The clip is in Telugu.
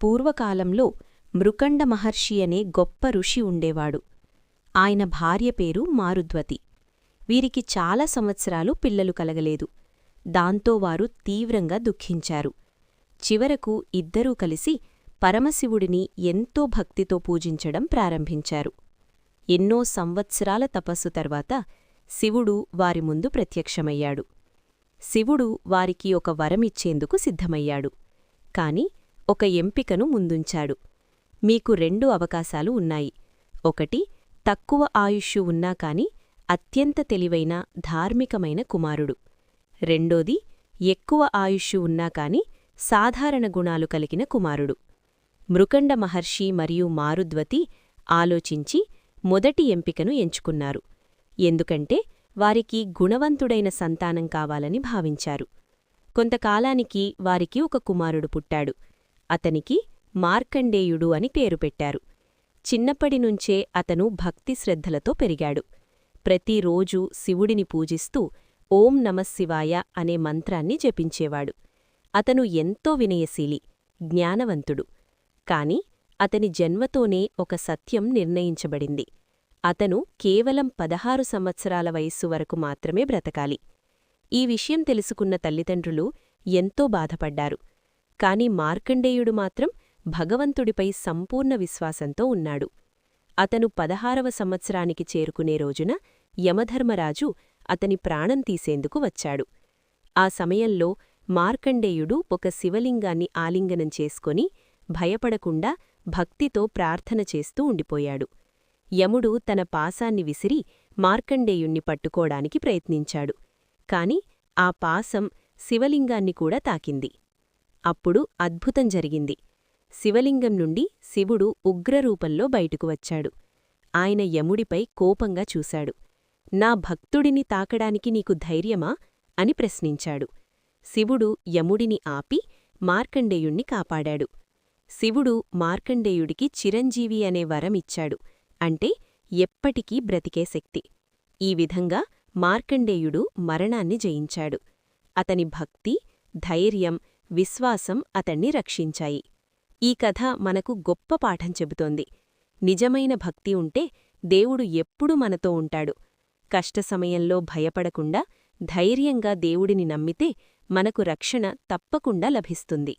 పూర్వకాలంలో మృకండ మహర్షి అనే గొప్ప ఋషి ఉండేవాడు. ఆయన భార్య పేరు మారుద్వతి. వీరికి చాలా సంవత్సరాలు పిల్లలు కలగలేదు. దాంతో వారు తీవ్రంగా దుఃఖించారు. చివరకు ఇద్దరూ కలిసి పరమశివుడిని ఎంతో భక్తితో పూజించడం ప్రారంభించారు. ఎన్నో సంవత్సరాల తపస్సు తర్వాత శివుడు వారి ముందు ప్రత్యక్షమయ్యాడు. శివుడు వారికి ఒక వరమిచ్చేందుకు సిద్ధమయ్యాడు. కాని ఒక ఎంపికను ముందుంచాడు. మీకు 2 అవకాశాలు ఉన్నాయి. ఒకటి, తక్కువ ఆయుష్షు ఉన్నా కాని అత్యంత తెలివైన ధార్మికమైన కుమారుడు. రెండోది, ఎక్కువ ఆయుష్షు ఉన్నా కాని సాధారణ గుణాలు కలిగిన కుమారుడు. మృకండ మహర్షి మరియు మారుద్వతి ఆలోచించి మొదటి ఎంపికను ఎంచుకున్నారు. ఎందుకంటే వారికి గుణవంతుడైన సంతానం కావాలని భావించారు. కొంతకాలానికి వారికి ఒక కుమారుడు పుట్టాడు. అతనికి మార్కండేయుడు అని పేరు పెట్టారు. చిన్నప్పటినుంచే అతను భక్తి శ్రద్ధలతో పెరిగాడు. ప్రతిరోజూ శివుడిని పూజిస్తూ ఓం నమఃశివాయ అనే మంత్రాన్ని జపించేవాడు. అతను ఎంతో వినయశీలి, జ్ఞానవంతుడు. కాని అతని జన్మతోనే ఒక సత్యం నిర్ణయించబడింది. అతను కేవలం 16 సంవత్సరాల వయస్సు వరకు మాత్రమే బ్రతకాలి. ఈ విషయం తెలుసుకున్న తల్లిదండ్రులు ఎంతో బాధపడ్డారు. కాని మార్కండేయుడు మాత్రం భగవంతుడిపై సంపూర్ణ విశ్వాసంతో ఉన్నాడు. అతను 16వ సంవత్సరానికి చేరుకునే రోజున యమధర్మరాజు అతని ప్రాణం తీసేందుకు వచ్చాడు. ఆ సమయంలో మార్కండేయుడు ఒక శివలింగాన్ని ఆలింగనం చేసుకొని భయపడకుండా భక్తితో ప్రార్థన చేస్తూ ఉండిపోయాడు. యముడు తన పాశాన్ని విసిరి మార్కండేయుణ్ణి పట్టుకోడానికి ప్రయత్నించాడు. కాని ఆ పాశం శివలింగాన్ని కూడా తాకింది. అప్పుడు అద్భుతం జరిగింది. శివలింగం నుండి శివుడు ఉగ్రరూపంలో బయటకు వచ్చాడు. ఆయన యముడిపై కోపంగా చూశాడు. నా భక్తుడిని తాకడానికి నీకు ధైర్యమా అని ప్రశ్నించాడు. శివుడు యముడిని ఆపి మార్కండేయుణ్ణి కాపాడాడు. శివుడు మార్కండేయుడికి చిరంజీవి అనే వరమిచ్చాడు. అంటే ఎప్పటికీ బ్రతికే శక్తి. ఈ విధంగా మార్కండేయుడు మరణాన్ని జయించాడు. అతని భక్తి, ధైర్యం, విశ్వాసం అతణ్ణి రక్షించాయి. ఈ కథ మనకు గొప్ప పాఠం చెబుతోంది. నిజమైన భక్తి ఉంటే దేవుడు ఎప్పుడూ మనతో ఉంటాడు. కష్టసమయంలో భయపడకుండా ధైర్యంగా దేవుడిని నమ్మితే మనకు రక్షణ తప్పకుండా లభిస్తుంది.